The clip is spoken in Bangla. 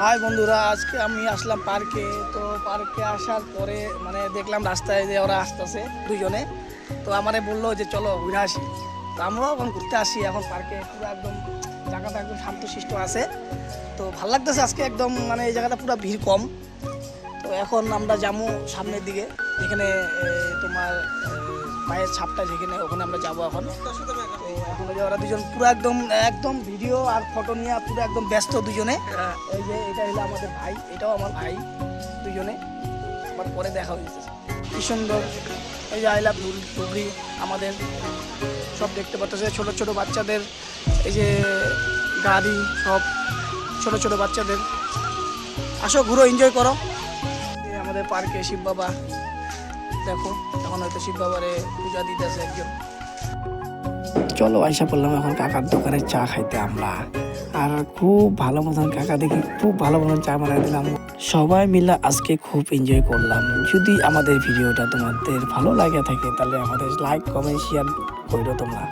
হাই বন্ধুরা, আজকে আমি আসলাম পার্কে। তো পার্কে আসার পরে দেখলাম রাস্তায় যে ওরা আসতেছে দুজনে। তো আমারে বললো যে চলো ঘুরে আসি। তো আমরাও এখন ঘুরতে আসি। এখন পার্কে পুরো একদম জায়গাটা একদম শান্তশিষ্ট আছে। তো ভালো লাগতেছে আজকে একদম, এই জায়গাটা পুরো ভিড় কম। তো এখন আমরা যাবো সামনের দিকে, যেখানে তোমার পায়ের ছাপটা যেখানে, ওখানে আমরা যাবো এখন। তো এখন ওই যে ওরা দুজন পুরো একদম একদম ভিডিও আর ফটো নিয়ে পুরো একদম ব্যস্ত দুজনে। এই যে এটা হলো আমাদের ভাই, এটাও আমার ভাই, দুজনে আবার পরে দেখা হয়েছে। কি সুন্দর এই যে আই লাভ ধুবড়ি আমাদের সব দেখতে পাচ্ছে। ছোট ছোট বাচ্চাদের এই যে গাড়ি, সব ছোট ছোট বাচ্চাদের। আসো ঘুরো, এনজয় করো। আমাদের পার্কে শিব বাবা, দেখো এখন হয়তো শিব বাবারে পূজা দিতেছে একজন। চলো আইসা পড়লাম এখন কাকার দোকানে চা খাইতে আমরা। আর খুব ভালো মতন কাকা দেখি খুব ভালো মতন চা বানাই দিলাম। সবাই মিলে আজকে খুব এনজয় করলাম। যদি আমাদের ভিডিওটা তোমাদের ভালো লাগে থাকে তাহলে আমাদের লাইক কমেন্ট শেয়ার করো তোমরা।